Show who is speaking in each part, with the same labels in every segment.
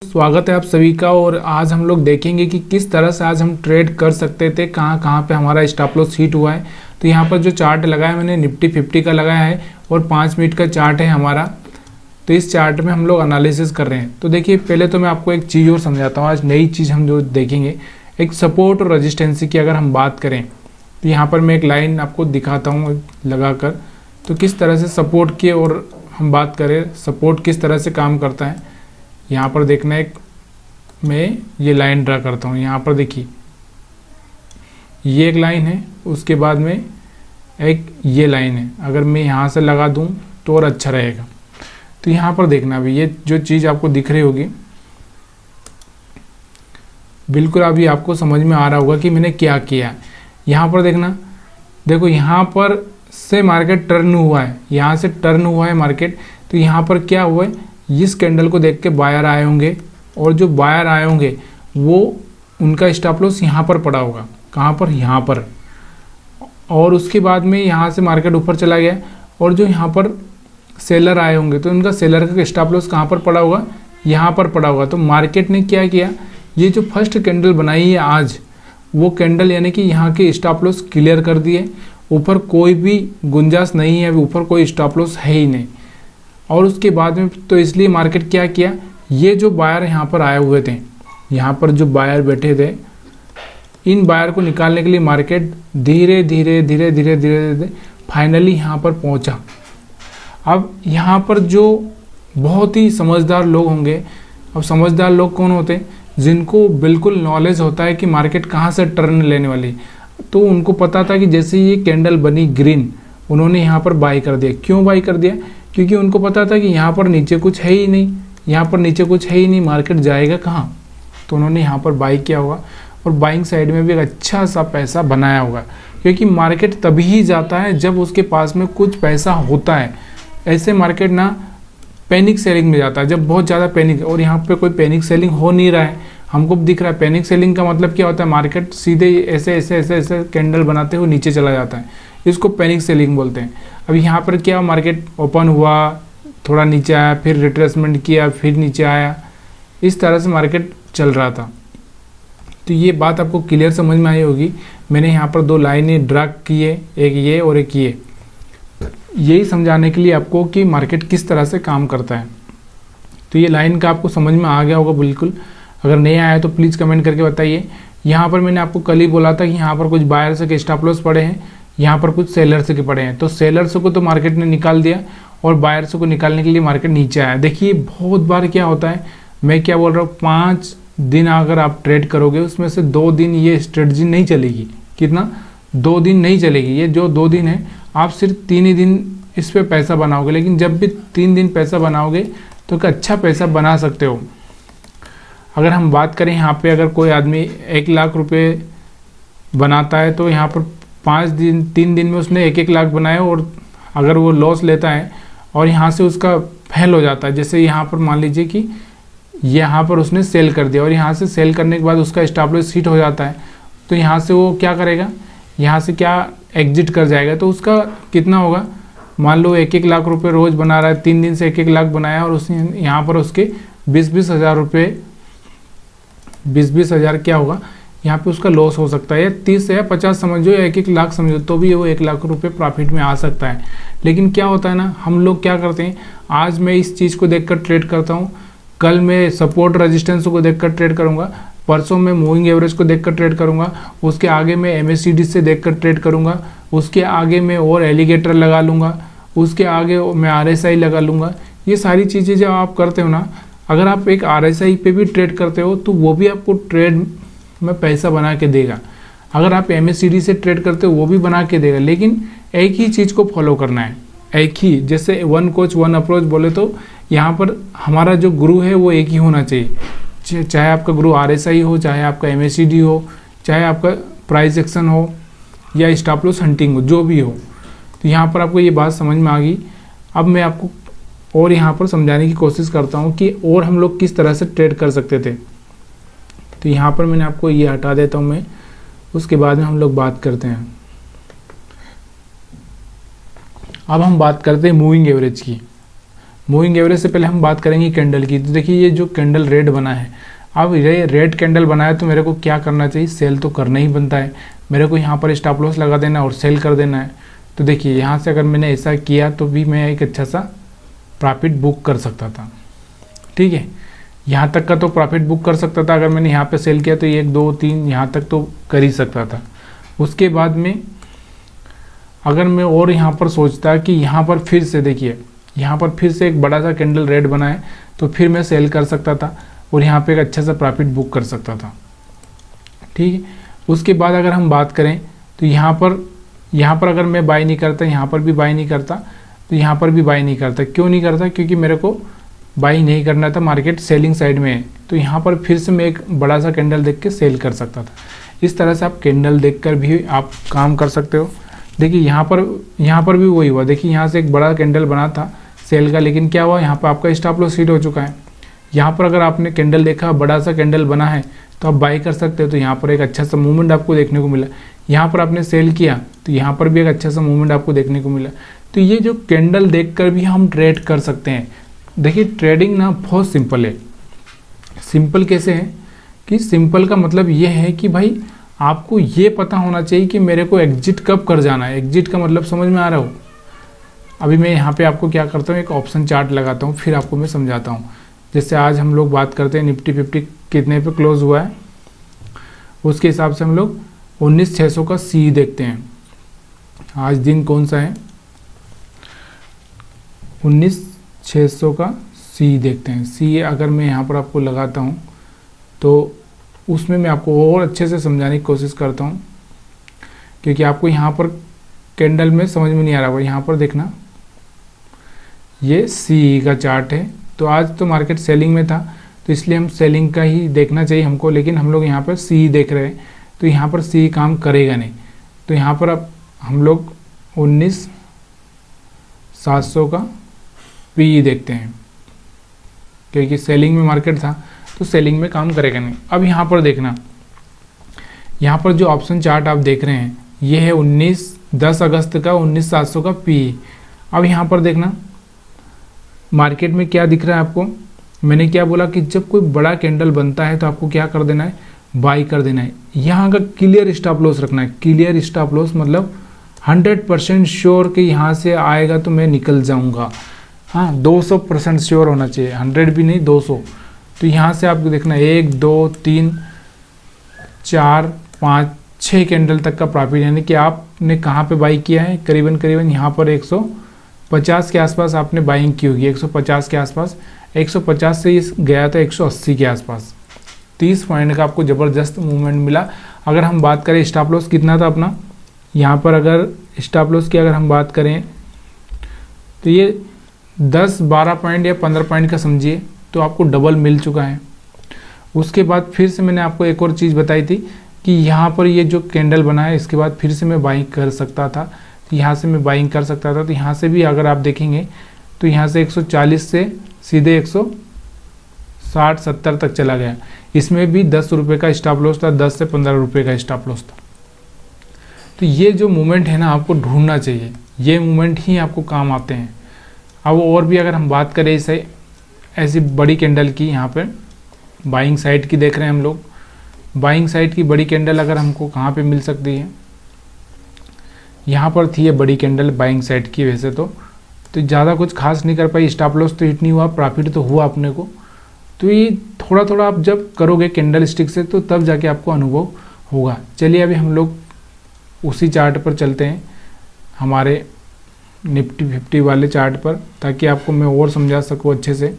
Speaker 1: स्वागत है आप सभी का। और आज हम लोग देखेंगे कि किस तरह से आज हम ट्रेड कर सकते थे, कहाँ कहाँ पे हमारा स्टॉप लॉस हिट हुआ है। तो यहाँ पर जो चार्ट लगाया मैंने निफ्टी 50 का लगाया है और 5 मिनट का चार्ट है हमारा। तो इस चार्ट में हम लोग एनालिसिस कर रहे हैं। तो देखिए, पहले तो मैं आपको एक चीज़ और समझाता हूँ। आज नई चीज़ हम जो देखेंगे, एक सपोर्ट और रजिस्टेंसी की अगर हम बात करें तो यहाँ पर मैं एक लाइन आपको दिखाता हूँ लगा कर। तो किस तरह से सपोर्ट की और हम बात करें, सपोर्ट किस तरह से काम करता है यहाँ पर देखना। एक मैं ये लाइन ड्रा करता हूँ। यहाँ पर देखिए, ये एक लाइन है, उसके बाद में एक ये लाइन है। अगर मैं यहाँ से लगा दूँ तो और अच्छा रहेगा। तो यहाँ पर देखना भी, ये जो चीज़ आपको दिख रही होगी बिल्कुल अभी आपको समझ में आ रहा होगा कि मैंने क्या किया है। यहाँ पर देखना, देखो यहाँ पर से मार्केट टर्न हुआ है, यहाँ से टर्न हुआ है मार्केट। तो यहाँ पर क्या हुआ है, इस कैंडल को देख के बायर आए होंगे और जो बायर आए होंगे वो उनका स्टॉप लॉस यहाँ पर पड़ा होगा। कहाँ पर? यहाँ पर। और उसके बाद में यहाँ से मार्केट ऊपर चला गया और जो यहाँ पर सेलर आए होंगे तो उनका सेलर का स्टॉप लॉस कहाँ पर पड़ा होगा? यहाँ पर पड़ा होगा। तो मार्केट ने क्या किया, ये जो फर्स्ट कैंडल बनाई है आज, वो कैंडल यानी कि यहाँ के स्टॉप लॉस क्लियर कर दिए। ऊपर कोई भी गुंजाइश नहीं है, ऊपर कोई स्टॉप लॉस है ही नहीं। और उसके बाद में तो इसलिए मार्केट क्या किया, ये जो बायर यहाँ पर आए हुए थे, यहाँ पर जो बायर बैठे थे, इन बायर को निकालने के लिए मार्केट धीरे धीरे धीरे धीरे धीरे धीरे फाइनली यहाँ पर पहुँचा। अब यहाँ पर जो बहुत ही समझदार लोग होंगे, अब समझदार लोग कौन होते हैं? जिनको बिल्कुल नॉलेज होता है कि मार्केट कहाँ से टर्न लेने वाली। तो उनको पता था कि जैसे ये कैंडल बनी ग्रीन, उन्होंने यहाँ पर बाई कर दिया। क्यों बाई कर दिया? क्योंकि उनको पता था कि यहाँ पर नीचे कुछ है ही नहीं, यहाँ पर नीचे कुछ है ही नहीं, मार्केट जाएगा कहाँ। तो उन्होंने यहाँ पर बाई किया होगा और बाइंग साइड में भी एक अच्छा सा पैसा बनाया होगा। क्योंकि मार्केट तभी ही जाता है जब उसके पास में कुछ पैसा होता है। ऐसे मार्केट ना पैनिक सेलिंग में जाता है, जब बहुत ज़्यादा पैनिक, और यहाँ पे कोई पैनिक सेलिंग हो नहीं रहा है, हमको दिख रहा है। पैनिक सेलिंग का मतलब क्या होता है? मार्केट सीधे ऐसे ऐसे ऐसे ऐसे कैंडल बनाते हुए नीचे चला जाता है, इसको पैनिक सेलिंग बोलते हैं। अभी यहाँ पर क्या, मार्केट ओपन हुआ, थोड़ा नीचे आया, फिर रिट्रेसमेंट किया, फिर नीचे आया, इस तरह से मार्केट चल रहा था। तो ये बात आपको क्लियर समझ में आई होगी। मैंने यहाँ पर दो लाइनें ड्रा की है, एक ये और एक ये, यही समझाने के लिए आपको कि मार्केट किस तरह से काम करता है। तो ये लाइन का आपको समझ में आ गया होगा बिल्कुल। अगर नहीं आया तो प्लीज़ कमेंट करके बताइए। यहाँ पर मैंने आपको कल ही बोला था कि यहाँ पर कुछ बायर्स के स्टॉप लॉस पड़े हैं, यहाँ पर कुछ सेलर्स के पड़े हैं। तो सेलर्स को तो मार्केट ने निकाल दिया और बायर्स को निकालने के लिए मार्केट नीचे आया। देखिए, बहुत बार क्या होता है, मैं क्या बोल रहा हूँ, 5 दिन अगर आप ट्रेड करोगे, उसमें से 2 दिन ये स्ट्रेटजी नहीं चलेगी। कितना? 2 दिन नहीं चलेगी। ये जो 2 दिन है, आप सिर्फ 3 ही दिन इस पर पैसा बनाओगे। लेकिन जब भी 3 दिन पैसा बनाओगे तो एक अच्छा पैसा बना सकते हो। अगर हम बात करें यहाँ पे, अगर कोई आदमी 1 लाख रुपए बनाता है तो यहाँ पर 3 दिन में उसने 1-1 लाख बनाए, और अगर वो लॉस लेता है और यहाँ से उसका फेल हो जाता है, जैसे यहाँ पर मान लीजिए कि यहाँ पर उसने सेल कर दिया और यहाँ से सेल करने के बाद उसका स्टॉप लॉस हिट हो जाता है, तो यहाँ से वो क्या करेगा, यहाँ से क्या एग्जिट कर जाएगा। तो उसका कितना होगा, मान लो 1-1 लाख रुपए रोज बना रहा है, 3 दिन से 1-1 लाख बनाया और उसने यहाँ पर उसके 20-20 हज़ार रुपये, 20-20 हज़ार क्या होगा, यहाँ पे उसका लॉस हो सकता है। या 30 या 50 समझो या 1-1 लाख समझो, तो भी वो 1 लाख रुपए प्रॉफिट में आ सकता है। लेकिन क्या होता है ना, हम लोग क्या करते हैं, आज मैं इस चीज़ को देखकर ट्रेड करता हूँ, कल मैं सपोर्ट रेजिस्टेंस को देखकर ट्रेड करूँगा, परसों मैं मूविंग एवरेज को देखकर ट्रेड करूँगा, उसके आगे मैं MACD से देखकर ट्रेड करूँगा, उसके आगे मैं और एलिगेटर लगा लूँगा, उसके आगे मैं RSI लगा लूँगा। ये सारी चीज़ें जब आप करते हो ना, अगर आप एक RSI पे भी ट्रेड करते हो तो वो भी आपको ट्रेड में पैसा बना के देगा। अगर आप MACD से ट्रेड करते हो वो भी बना के देगा। लेकिन एक ही चीज़ को फॉलो करना है, एक ही, जैसे 1 कोच 1 अप्रोच बोले तो यहाँ पर हमारा जो गुरु है वो एक ही होना चाहिए। चाहे आपका गुरु RSI हो, चाहे आपका MACD हो, चाहे आपका प्राइस एक्शन हो या स्टॉप लॉस हंटिंग हो, जो भी हो। तो यहाँ पर आपको ये बात समझ में आ गई। अब मैं आपको और यहाँ पर समझाने की कोशिश करता हूँ कि और हम लोग किस तरह से ट्रेड कर सकते थे। तो यहाँ पर मैंने आपको ये हटा देता हूँ मैं, उसके बाद में हम लोग बात करते हैं। अब हम बात करते हैं मूविंग एवरेज की। मूविंग एवरेज से पहले हम बात करेंगे कैंडल की। तो देखिए ये जो कैंडल रेड बना है, अब ये रेड कैंडल बना है तो मेरे को क्या करना चाहिए, सेल तो करना ही बनता है। मेरे को यहाँ पर स्टॉप लॉस लगा देना और सेल कर देना है। तो देखिए यहाँ से अगर मैंने ऐसा किया तो भी मैं एक अच्छा सा प्रॉफिट बुक कर सकता था। ठीक है, यहाँ तक का तो प्रॉफिट बुक कर सकता था। अगर मैंने यहाँ पे सेल किया तो 1 2 3 यहाँ तक तो कर ही सकता था। उसके बाद में अगर मैं और यहाँ पर सोचता कि यहाँ पर फिर से देखिए यहाँ पर फिर से एक बड़ा सा कैंडल रेड बना है तो फिर मैं सेल कर सकता था और यहाँ पे एक अच्छा सा प्रॉफिट बुक कर सकता था। ठीक है, उसके बाद अगर हम बात करें तो यहाँ पर अगर मैं बाय नहीं करता, यहाँ पर भी बाय नहीं करता, तो यहाँ पर भी बाय नहीं करता। क्यों नहीं करता, क्योंकि मेरे को बाई नहीं करना था, मार्केट सेलिंग साइड में है। तो यहाँ पर फिर से मैं एक बड़ा सा कैंडल देख के सेल कर सकता था। इस तरह से आप कैंडल देखकर भी आप काम कर सकते हो। देखिए यहाँ पर भी वही हुआ। देखिए यहाँ से एक बड़ा कैंडल बना था सेल का, लेकिन क्या हुआ, यहाँ पर आपका स्टॉप लॉस हिट हो चुका है। यहाँ पर अगर आपने कैंडल देखा, बड़ा सा कैंडल बना है तो आप बाई कर सकते हो। तो यहाँ पर एक अच्छा सा मूवमेंट आपको देखने को मिला। यहाँ पर आपने सेल किया तो यहाँ पर भी एक अच्छा सा मूवमेंट आपको देखने को मिला। तो ये जो कैंडल देखकर भी हम ट्रेड कर सकते हैं। देखिए ट्रेडिंग ना बहुत सिंपल है। सिंपल कैसे है कि सिंपल का मतलब ये है कि भाई आपको ये पता होना चाहिए कि मेरे को एग्जिट कब कर जाना है। एग्जिट का मतलब समझ में आ रहा हो। अभी मैं यहाँ पे आपको क्या करता हूँ, एक ऑप्शन चार्ट लगाता हूँ, फिर आपको मैं समझाता हूँ। जैसे आज हम लोग बात करते हैं निफ्टी 50 कितने पे क्लोज हुआ है, उसके हिसाब से हम लोग 19,600 का सी देखते हैं। आज दिन कौन सा है, 19,600 का सी देखते हैं। सी अगर मैं यहाँ पर आपको लगाता हूँ तो उसमें मैं आपको और अच्छे से समझाने की कोशिश करता हूँ, क्योंकि आपको यहाँ पर कैंडल में समझ में नहीं आ रहा होगा। यहाँ पर देखना, ये सी का चार्ट है। तो आज तो मार्केट सेलिंग में था तो इसलिए हम सेलिंग का ही देखना चाहिए हमको, लेकिन हम लोग यहाँ पर सी देख रहे हैं तो यहाँ पर सी काम करेगा नहीं। तो यहाँ पर अब हम लोग 19,700 का पी देखते हैं, क्योंकि सेलिंग में मार्केट था तो सेलिंग में काम करेगा नहीं। अब यहाँ पर देखना, यहाँ पर जो ऑप्शन चार्ट आप देख रहे हैं ये है 10 अगस्त का 19,700 का पी। अब यहाँ पर देखना मार्केट में क्या दिख रहा है आपको। मैंने क्या बोला कि जब कोई बड़ा कैंडल बनता है तो आपको क्या कर देना है, बाई कर देना है। यहाँ का क्लियर स्टॉप लॉस रखना है। क्लियर स्टॉप लॉस मतलब 100% श्योर कि यहाँ से आएगा तो मैं निकल जाऊँगा। हाँ, 200% श्योर होना चाहिए, 100 भी नहीं, 200। तो यहाँ से आपको देखना 1 2 3 4 5 6 कैंडल तक का प्रॉफिट, यानी कि आपने कहाँ पे बाई किया है, करीबन यहाँ पर 150 के आसपास आपने बाइंग की होगी। 150 के आसपास, 150 से इस गया था 180 के आसपास। 30 पॉइंट का आपको ज़बरदस्त मूवमेंट मिला। अगर हम बात करें स्टॉप लॉस कितना था अपना, यहाँ पर अगर स्टॉप लॉस की अगर हम बात करें तो ये 10 12 पॉइंट या 15 पॉइंट का समझिए, तो आपको डबल मिल चुका है। उसके बाद फिर से मैंने आपको एक और चीज़ बताई थी कि यहाँ पर ये जो कैंडल बना है इसके बाद फिर से मैं बाइंग कर सकता था। तो यहाँ से मैं बाइंग कर सकता था। तो यहाँ से भी अगर आप देखेंगे तो यहाँ से 140 से सीधे 160-70 तक चला गया। इसमें भी 10 रुपये का स्टॉप लॉस था, 10 से 15 रुपये का स्टॉप लॉस था। तो ये जो मूवमेंट है ना आपको ढूंढना चाहिए, ये मूवमेंट ही आपको काम आते हैं। अब और भी अगर हम बात करें इसे ऐसी बड़ी कैंडल की, यहाँ पर बाइंग साइड की देख रहे हैं हम लोग। बाइंग साइड की बड़ी कैंडल अगर हमको कहाँ पे मिल सकती है, यहाँ पर थी ये बड़ी कैंडल बाइंग साइड की। वैसे तो ज़्यादा कुछ खास नहीं कर पाई, स्टॉप लॉस तो हिट नहीं हुआ, प्रॉफिट तो हुआ अपने को। तो ये थोड़ा थोड़ा आप जब करोगे कैंडल स्टिक से तो तब जाके आपको अनुभव होगा। चलिए अभी हम लोग उसी चार्ट पर चलते हैं, हमारे निफ्टी 50 वाले चार्ट पर, ताकि आपको मैं और समझा सकूँ अच्छे से।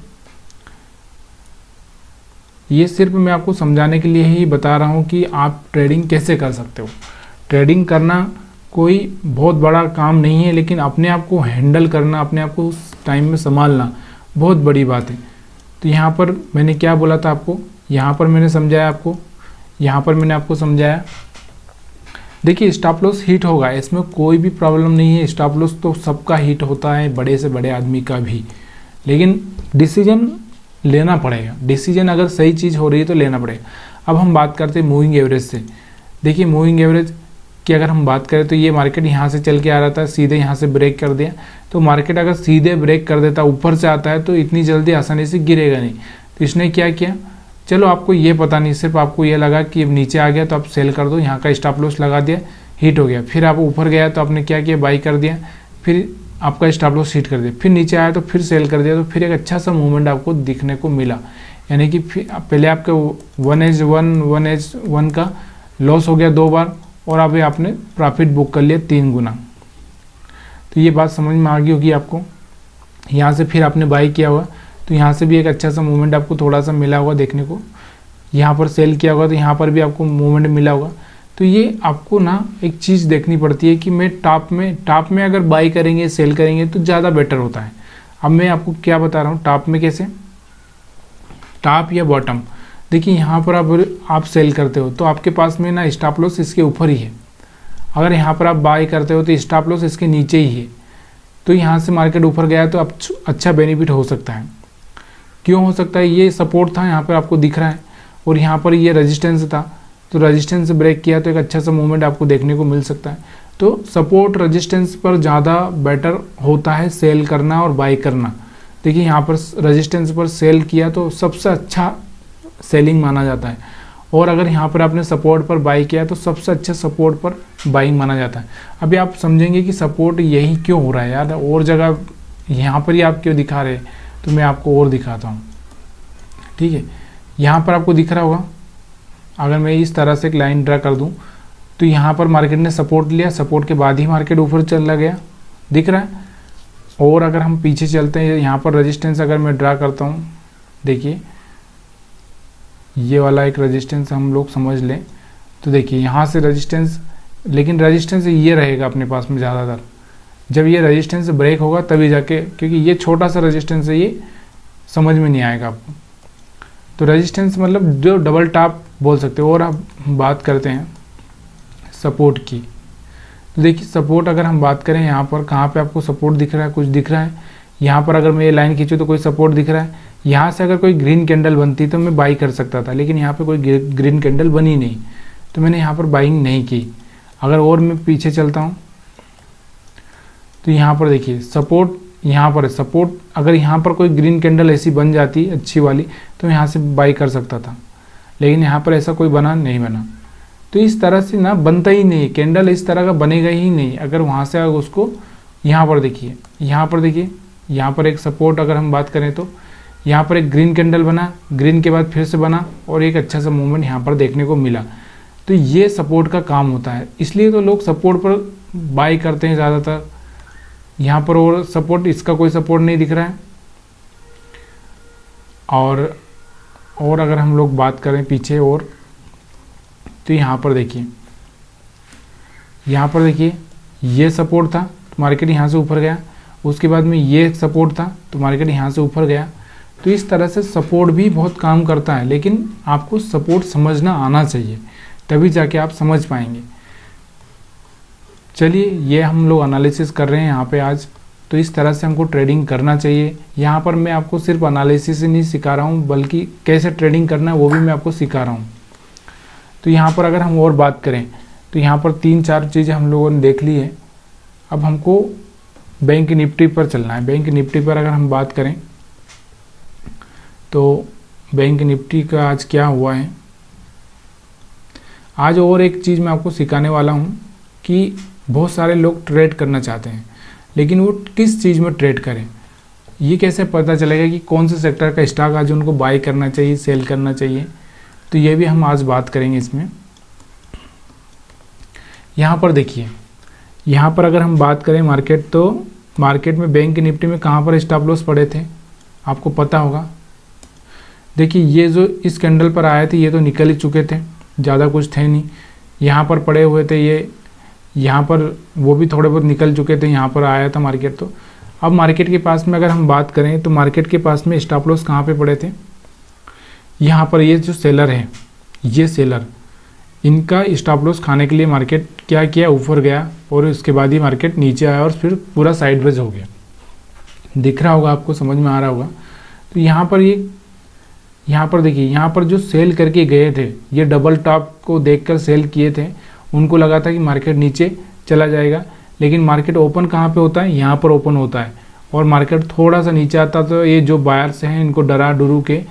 Speaker 1: ये सिर्फ मैं आपको समझाने के लिए ही बता रहा हूँ कि आप ट्रेडिंग कैसे कर सकते हो। ट्रेडिंग करना कोई बहुत बड़ा काम नहीं है, लेकिन अपने आप को हैंडल करना, अपने आप को उस टाइम में संभालना बहुत बड़ी बात है। तो यहाँ पर मैंने क्या बोला था आपको, यहाँ पर मैंने समझाया आपको, यहाँ पर मैंने आपको समझाया। देखिए स्टॉप लॉस हिट होगा, इसमें कोई भी प्रॉब्लम नहीं है। स्टॉप लॉस तो सबका हिट होता है, बड़े से बड़े आदमी का भी, लेकिन डिसीजन लेना पड़ेगा। डिसीजन अगर सही चीज़ हो रही है तो लेना पड़ेगा। अब हम बात करते हैं मूविंग एवरेज से। देखिए मूविंग एवरेज कि अगर हम बात करें तो ये मार्केट यहाँ से चल के आ रहा था, सीधे यहाँ से ब्रेक कर दिया। तो मार्केट अगर सीधे ब्रेक कर देता, ऊपर से आता है, तो इतनी जल्दी आसानी से गिरेगा नहीं। तो इसने क्या किया, चलो आपको ये पता नहीं, सिर्फ आपको ये लगा कि अब नीचे आ गया तो आप सेल कर दो, यहाँ का स्टॉप लॉस लगा दिया, हिट हो गया। फिर आप ऊपर गया तो आपने क्या किया, बाई कर दिया, फिर आपका स्टॉप लॉस हिट कर दिया, फिर नीचे आया तो फिर सेल कर दिया। तो फिर एक अच्छा सा मूवमेंट आपको दिखने को मिला। यानी कि पहले आपके 1H1 का लॉस हो गया 2 बार, और अभी आपने प्रॉफिट बुक कर लिया 3 गुना। तो ये बात समझ में आ गई होगी आपको। यहाँ से फिर आपने बाई किया हुआ, तो यहाँ से भी एक अच्छा सा मूवमेंट आपको थोड़ा सा मिला होगा देखने को। यहाँ पर सेल किया होगा तो यहाँ पर भी आपको मूवमेंट मिला होगा। तो ये आपको ना एक चीज़ देखनी पड़ती है कि मैं टॉप में अगर बाई करेंगे, सेल करेंगे तो ज़्यादा बेटर होता है। अब मैं आपको क्या बता रहा हूँ, टॉप में कैसे, टॉप या बॉटम। देखिए यहाँ पर आप सेल करते हो तो आपके पास में ना स्टॉप लॉस इसके ऊपर ही है। अगर यहाँ पर आप बाई करते हो तो स्टॉप लॉस इसके नीचे ही है। तो यहाँ से मार्केट ऊपर गया तो आप अच्छा बेनिफिट हो सकता है। क्यों हो सकता है, ये सपोर्ट था यहाँ पर आपको दिख रहा है, और यहाँ पर ये रेजिस्टेंस था, तो रेजिस्टेंस ब्रेक किया तो एक अच्छा सा मूवमेंट आपको देखने को मिल सकता है। तो सपोर्ट रेजिस्टेंस पर ज़्यादा बेटर होता है सेल करना और बाई करना। देखिए यहाँ पर रेजिस्टेंस पर सेल किया तो सबसे अच्छा सेलिंग माना जाता है, और अगर यहाँ पर आपने सपोर्ट पर बाई किया तो सबसे अच्छा सपोर्ट पर बाइंग माना जाता है। अभी आप समझेंगे कि सपोर्ट यही क्यों हो रहा है यार, और जगह यहाँ पर ही आप क्यों दिखा रहे हैं, तो मैं आपको और दिखाता हूँ। ठीक है, यहाँ पर आपको दिख रहा होगा, अगर मैं इस तरह से एक लाइन ड्रा कर दूँ तो यहाँ पर मार्केट ने सपोर्ट लिया, सपोर्ट के बाद ही मार्केट ऊपर चला गया, दिख रहा है। और अगर हम पीछे चलते हैं, यहाँ पर रेजिस्टेंस अगर मैं ड्रा करता हूँ, देखिए ये वाला एक रेजिस्टेंस हम लोग समझ लें, तो देखिए यहाँ से रेजिस्टेंस, लेकिन रेजिस्टेंस ये रहेगा अपने पास में ज़्यादातर। जब ये रेजिस्टेंस ब्रेक होगा तभी जाके, क्योंकि ये छोटा सा रेजिस्टेंस है, ये समझ में नहीं आएगा आपको। तो रेजिस्टेंस मतलब जो डबल टॉप बोल सकते हो। और अब बात करते हैं सपोर्ट की। तो देखिए सपोर्ट अगर हम बात करें, यहाँ पर कहाँ पे आपको सपोर्ट दिख रहा है, कुछ दिख रहा है। यहाँ पर अगर मैं ये लाइन खींचूँ तो कोई सपोर्ट दिख रहा है। यहाँ से अगर कोई ग्रीन कैंडल बनती तो मैं बाई कर सकता था, लेकिन यहाँ पे कोई ग्रीन कैंडल बनी नहीं, तो मैंने यहाँ पर बाइंग नहीं की। अगर और मैं पीछे चलता हूँ तो यहाँ पर देखिए सपोर्ट यहाँ पर है, सपोर्ट अगर यहाँ पर कोई ग्रीन कैंडल ऐसी बन जाती अच्छी वाली तो यहाँ से बाई कर सकता था, लेकिन यहाँ पर ऐसा कोई बना नहीं बना। तो इस तरह से ना बनता ही नहीं, कैंडल इस तरह का बनेगा ही नहीं। अगर वहाँ से अगर उसको यहाँ पर देखिए, यहाँ पर एक सपोर्ट अगर हम बात करें तो यहाँ पर एक ग्रीन कैंडल बना, ग्रीन के बाद फिर से बना, और एक अच्छा सा मूवमेंट यहाँ पर देखने को मिला। तो ये सपोर्ट का काम होता है, इसलिए तो लोग सपोर्ट पर बाई करते हैं ज़्यादातर। यहाँ पर और सपोर्ट, इसका कोई सपोर्ट नहीं दिख रहा है। और अगर हम लोग बात करें पीछे और, तो यहाँ पर देखिए ये सपोर्ट था तो मार्केट यहाँ से ऊपर गया, उसके बाद में ये सपोर्ट था तो मार्केट यहाँ से ऊपर गया। तो इस तरह से सपोर्ट भी बहुत काम करता है, लेकिन आपको सपोर्ट समझना आना चाहिए, तभी जाके आप समझ पाएंगे। चलिए, ये हम लोग एनालिसिस कर रहे हैं यहाँ पे आज, तो इस तरह से हमको ट्रेडिंग करना चाहिए। यहाँ पर मैं आपको सिर्फ एनालिसिस ही नहीं सिखा रहा हूँ, बल्कि कैसे ट्रेडिंग करना है वो भी मैं आपको सिखा रहा हूँ। तो यहाँ पर अगर हम और बात करें तो यहाँ पर 3-4 चीज़ें हम लोगों ने देख ली है। अब हमको बैंक निफ्टी पर चलना है। बैंक निफ्टी पर अगर हम बात करें तो बैंक निफ्टी का आज क्या हुआ है, आज और एक चीज़ मैं आपको सिखाने वाला हूँ कि बहुत सारे लोग ट्रेड करना चाहते हैं, लेकिन वो किस चीज़ में ट्रेड करें, ये कैसे पता चलेगा कि कौन से सेक्टर का स्टॉक आज उनको बाई करना चाहिए, सेल करना चाहिए। तो ये भी हम आज बात करेंगे इसमें। यहाँ पर देखिए, यहाँ पर अगर हम बात करें मार्केट, तो मार्केट में बैंक निफ्टी में कहाँ पर स्टॉप लॉस पड़े थे आपको पता होगा। देखिए ये जो इस कैंडल पर आए थे ये तो निकल ही चुके थे, ज़्यादा कुछ थे नहीं। यहाँ पर पड़े हुए थे ये, यहाँ पर वो भी थोड़े बहुत निकल चुके थे, यहाँ पर आया था मार्केट। तो अब मार्केट के पास में अगर हम बात करें तो मार्केट के पास में स्टॉप लॉस कहाँ पे पड़े थे, यहाँ पर ये जो सेलर है, ये सेलर, इनका स्टॉप लॉस खाने के लिए मार्केट क्या किया, ऊपर गया, और उसके बाद ही मार्केट नीचे आया और फिर पूरा साइडवेज हो गया। दिख रहा होगा आपको, समझ में आ रहा होगा। तो यहाँ पर देखिए, यहाँ पर जो सेल करके गए थे, ये डबल टॉप को देखकर सेल किए थे, उनको लगा था कि मार्केट नीचे चला जाएगा, लेकिन मार्केट ओपन कहाँ पे होता है, यहाँ पर ओपन होता है, और मार्केट थोड़ा सा नीचे आता तो ये जो बायर्स हैं इनको डरा डुरू के,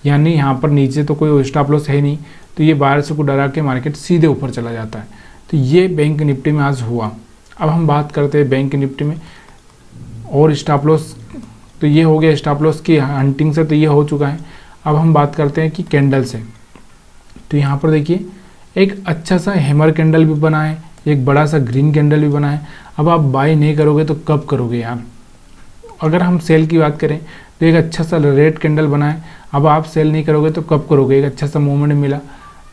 Speaker 1: यानी यहाँ पर नीचे तो कोई स्टॉप लॉस है नहीं, तो ये बायर्स को डरा के मार्केट सीधे ऊपर चला जाता है। तो ये बैंक निफ्टी में आज हुआ। अब हम बात करते हैं बैंक निफ्टी में और स्टॉप लॉस, तो ये हो गया स्टॉप लॉस की हंटिंग से, तो ये हो चुका है। अब हम बात करते हैं कि कैंडल से, तो यहाँ पर देखिए एक अच्छा सा हैमर कैंडल भी बना है, एक बड़ा सा ग्रीन कैंडल भी बना है। अब आप बाय नहीं करोगे तो कब करोगे यार। अगर हम सेल की बात करें तो एक अच्छा सा रेड कैंडल बना है, अब आप सेल नहीं करोगे तो कब करोगे। एक अच्छा सा मूवमेंट मिला,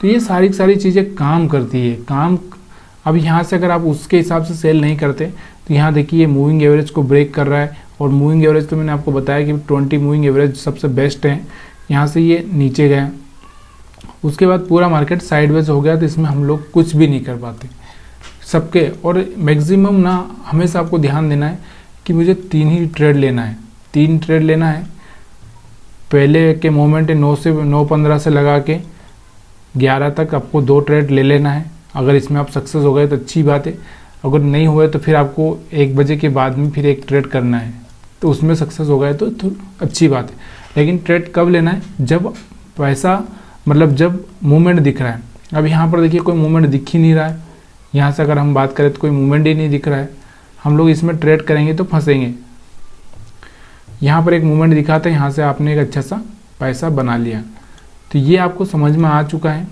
Speaker 1: तो ये सारी चीज़ें काम करती है काम। अब यहाँ से अगर आप उसके हिसाब से सेल नहीं करते तो यहाँ देखिए ये मूविंग एवरेज को ब्रेक कर रहा है, और मूविंग एवरेज तो मैंने आपको बताया कि 20 मूविंग एवरेज सबसे बेस्ट है। यहाँ से ये नीचे गया, उसके बाद पूरा मार्केट साइडवेज हो गया, तो इसमें हम लोग कुछ भी नहीं कर पाते सबके। और मैक्सिमम ना हमेशा आपको ध्यान देना है कि मुझे 3 ही ट्रेड लेना है, 3 ट्रेड लेना है। पहले के मोमेंट 9:15 से लगा के 11 तक आपको 2 ट्रेड ले लेना है। अगर इसमें आप सक्सेस हो गए तो अच्छी बात है, अगर नहीं हुए तो फिर आपको 1 बजे के बाद में फिर एक ट्रेड करना है, तो उसमें सक्सेस हो गए तो अच्छी बात है। लेकिन ट्रेड कब लेना है, जब पैसा मतलब जब मूवमेंट दिख रहा है। अब यहाँ पर देखिए कोई मूवमेंट दिख ही नहीं रहा है, यहाँ से अगर हम बात करें तो कोई मूवमेंट ही नहीं दिख रहा है, हम लोग इसमें ट्रेड करेंगे तो फंसेंगे। यहाँ पर एक मूवमेंट दिखा था, यहाँ से आपने एक अच्छा सा पैसा बना लिया, तो ये आपको समझ में आ चुका है।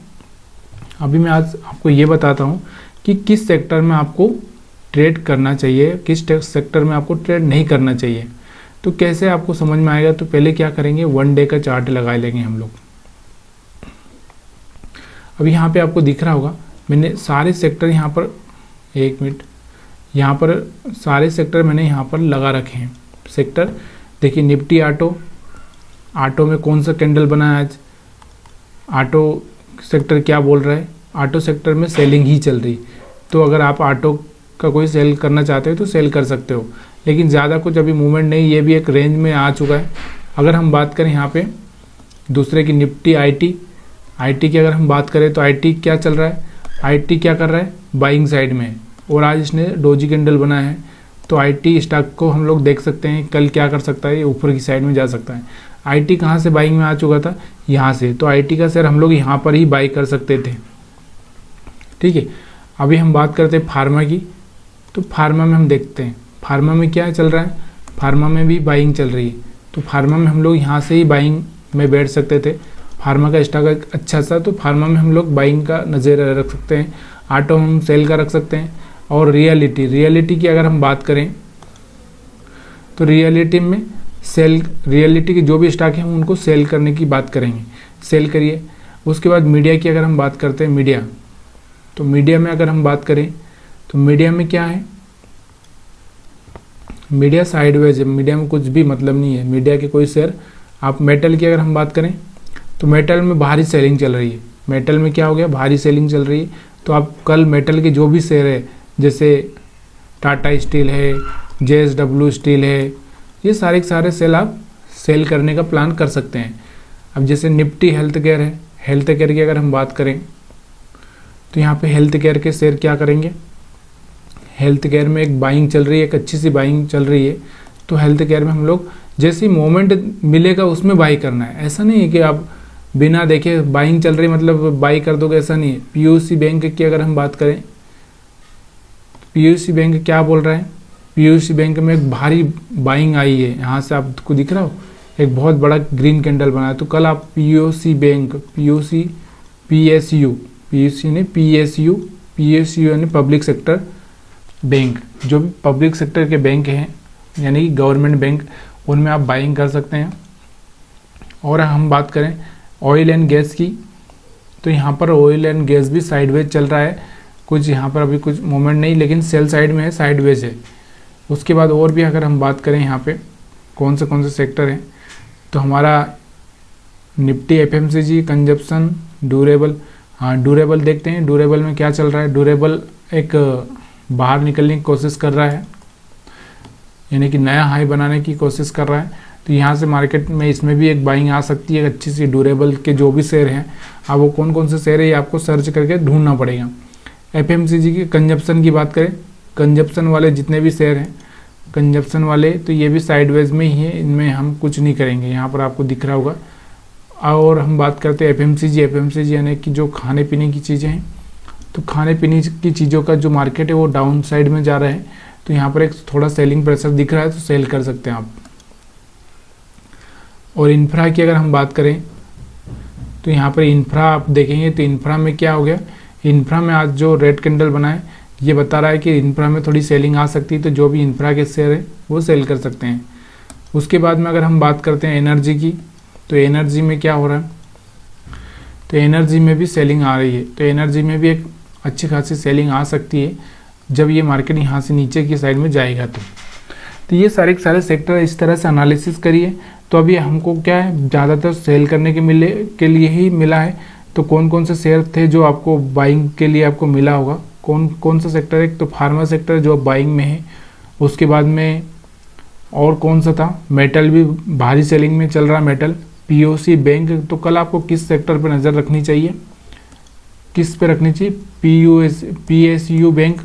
Speaker 1: अभी मैं आज आपको ये बताता हूँ कि किस सेक्टर में आपको ट्रेड करना चाहिए, किस सेक्टर में आपको ट्रेड नहीं करना चाहिए। तो कैसे आपको समझ में आएगा, तो पहले क्या करेंगे, 1 डे का चार्ट लगा लेंगे हम लोग। अब यहाँ पे आपको दिख रहा होगा मैंने सारे सेक्टर यहाँ पर, 1 मिनट, यहाँ पर सारे सेक्टर मैंने यहाँ पर लगा रखे हैं। सेक्टर देखिए निफ्टी ऑटो में कौन सा कैंडल बना है आज, ऑटो सेक्टर क्या बोल रहा है, ऑटो सेक्टर में सेलिंग ही चल रही। तो अगर आप ऑटो का कोई सेल करना चाहते हो तो सेल कर सकते हो, लेकिन ज़्यादा कुछ अभी मूवमेंट नहीं, ये भी एक रेंज में आ चुका है। अगर हम बात करें यहाँ पे दूसरे की निफ्टी आईटी की अगर हम बात करें तो आईटी क्या चल रहा है, आईटी क्या कर रहा है, बाइंग साइड में, और आज इसने डोजी कैंडल बनाया है। तो आईटी स्टॉक को हम लोग देख सकते हैं कल क्या कर सकता है, ये ऊपर की साइड में जा सकता है। आईटी कहाँ से बाइंग में आ चुका था, यहाँ से, तो आईटी का शेयर हम लोग यहाँ पर ही बाई कर सकते थे। ठीक है, अभी हम बात करते हैं फार्मा की, तो फार्मा में हम देखते हैं फार्मा में क्या चल रहा है, फार्मा में भी बाइंग चल रही है। तो फार्मा में हम लोग यहाँ से ही बाइंग में बैठ सकते थे, फार्मा का स्टॉक अच्छा सा, तो फार्मा में हम लोग बाइंग का नज़र रख सकते हैं। ऑटो हम सेल का रख सकते हैं। और रियलिटी की अगर हम बात करें तो रियलिटी में रियलिटी के जो भी स्टॉक हैं उनको सेल करने की बात करेंगे, सेल करिए। उसके बाद मीडिया की अगर हम बात करते हैं, मीडिया, तो मीडिया में अगर हम बात करें तो मीडिया में क्या है, मीडिया साइडवेज है, मीडिया में कुछ भी मतलब नहीं है, मीडिया के कोई शेयर। आप मेटल की अगर हम बात करें तो मेटल में भारी सेलिंग चल रही है, मेटल में क्या हो गया, भारी सेलिंग चल रही है। तो आप कल मेटल के जो भी शेयर है, जैसे टाटा स्टील है, JSW स्टील है, ये सारे के सारे सेल आप सेल करने का प्लान कर सकते हैं। अब जैसे निफ्टी हेल्थ केयर है, हेल्थ केयर की अगर हम बात करें तो यहाँ पे हेल्थ केयर के शेयर क्या करेंगे, हेल्थ केयर में एक बाइंग चल रही है, एक अच्छी सी बाइंग चल रही है। तो हेल्थ केयर में हम लोग जैसे मोमेंट मिलेगा उसमें बाई करना है, ऐसा नहीं है कि आप बिना देखे बाइंग चल रही मतलब बाई कर दोगे, ऐसा नहीं है। POC बैंक की अगर हम बात करें, POC बैंक क्या बोल रहा है, POC बैंक में एक भारी बाइंग आई है, यहाँ से आपको दिख रहा हो एक बहुत बड़ा ग्रीन कैंडल बना है। तो कल आप POC बैंक, PSU यानी पब्लिक सेक्टर बैंक, जो भी पब्लिक सेक्टर के बैंक हैं यानी कि गवर्नमेंट बैंक, उनमें आप बाइंग कर सकते हैं। और हम बात करें ऑयल एंड गैस की, तो यहाँ पर ऑयल एंड गैस भी साइडवेज चल रहा है, कुछ यहाँ पर अभी कुछ मोमेंट नहीं, लेकिन सेल साइड में है, साइडवेज है। उसके बाद और भी अगर हम बात करें यहाँ पे कौन से सेक्टर हैं, तो हमारा निफ्टी FMCG, कंजप्शन, ड्यूरेबल, हाँ ड्यूरेबल देखते हैं, ड्यूरेबल में क्या चल रहा है। ड्यूरेबल एक बाहर निकलने की कोशिश कर रहा है, यानी कि नया हाई बनाने की कोशिश कर रहा है। तो यहाँ से मार्केट में इसमें भी एक बाइंग आ सकती है अच्छी सी, ड्यूरेबल के जो भी शेयर हैं। अब वो कौन से शेयर है ये आपको सर्च करके ढूंढना पड़ेगा। एफएमसीजी के कंजप्शन की बात करें, कंजप्शन वाले जितने भी शेयर हैं कंजप्शन वाले, तो ये भी साइडवेज में ही है, इनमें हम कुछ नहीं करेंगे, यहाँ पर आपको दिख रहा होगा। और हम बात करते हैं एफएमसीजी यानी कि जो खाने पीने की चीज़ें हैं, तो खाने पीने की चीज़ों का जो मार्केट है वो डाउन साइड में जा रहा है, तो यहाँ पर एक थोड़ा सेलिंग प्रेशर दिख रहा है, तो सेल कर सकते हैं आप। और इंफ्रा की अगर हम बात करें तो यहाँ पर इंफ्रा आप देखेंगे तो इंफ्रा में क्या हो गया, इंफ्रा में आज जो रेड कैंडल बना है ये बता रहा है कि इंफ्रा में थोड़ी सेलिंग आ सकती है, तो जो भी इंफ्रा के शेयर है वो सेल कर सकते हैं। उसके बाद में अगर हम बात करते हैं एनर्जी की, तो एनर्जी में क्या हो रहा है, तो एनर्जी में भी सेलिंग आ रही है, तो एनर्जी में भी एक अच्छी खासी सेलिंग आ सकती है जब ये मार्केट यहाँ से नीचे की साइड में जाएगा। तो ये सारे के सारे सेक्टर इस तरह से एनालिसिस करिए। तो अभी हमको क्या है, ज़्यादातर सेल करने के लिए ही मिला है। तो कौन कौन से शेयर थे जो आपको बाइंग के लिए आपको मिला होगा, कौन कौन सा सेक्टर है, तो फार्मा सेक्टर जो बाइंग में है, उसके बाद में और कौन सा था, मेटल भी भारी सेलिंग में चल रहा है, मेटल, पीओसी बैंक। तो कल आपको किस सेक्टर पर नज़र रखनी चाहिए, किस पे रखनी चाहिए, PSU bank,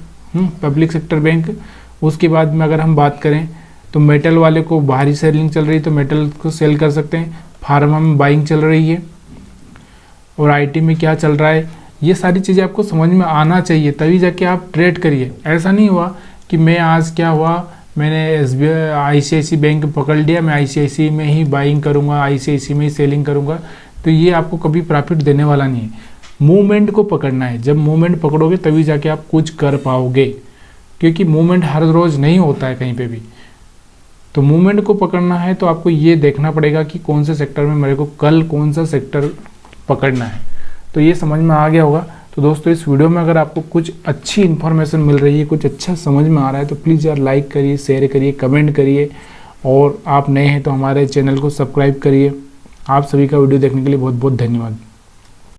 Speaker 1: public sector bank. उसके बाद में अगर हम बात करें तो मेटल वाले को भारी सेलिंग चल रही है, तो मेटल को सेल कर सकते हैं। फार्मा में बाइंग चल रही है, और आईटी में क्या चल रहा है, ये सारी चीज़ें आपको समझ में आना चाहिए, तभी जाके आप ट्रेड करिए। ऐसा नहीं हुआ कि मैं आज क्या हुआ, मैंने आईसीआईसी बैंक पकड़ लिया, मैं आईसीआईसी में ही बाइंग करूँगा, आईसीआईसी में ही सेलिंग करूँगा, तो ये आपको कभी प्रॉफिट देने वाला नहीं है। मूवमेंट को पकड़ना है, जब मूवमेंट पकड़ोगे तभी जाके आप कुछ कर पाओगे, क्योंकि मूवमेंट हर रोज़ नहीं होता है कहीं पे भी। तो मूवमेंट को पकड़ना है तो आपको ये देखना पड़ेगा कि कौन से सेक्टर में मेरे को कल कौन सा सेक्टर पकड़ना है। तो ये समझ में आ गया होगा। तो दोस्तों इस वीडियो में अगर आपको कुछ अच्छी इन्फॉर्मेशन मिल रही है, कुछ अच्छा समझ में आ रहा है, तो प्लीज़ यार लाइक करिए, शेयर करिए, कमेंट करिए, और आप नए हैं तो हमारे चैनल को सब्सक्राइब करिए। आप सभी का वीडियो देखने के लिए बहुत बहुत धन्यवाद।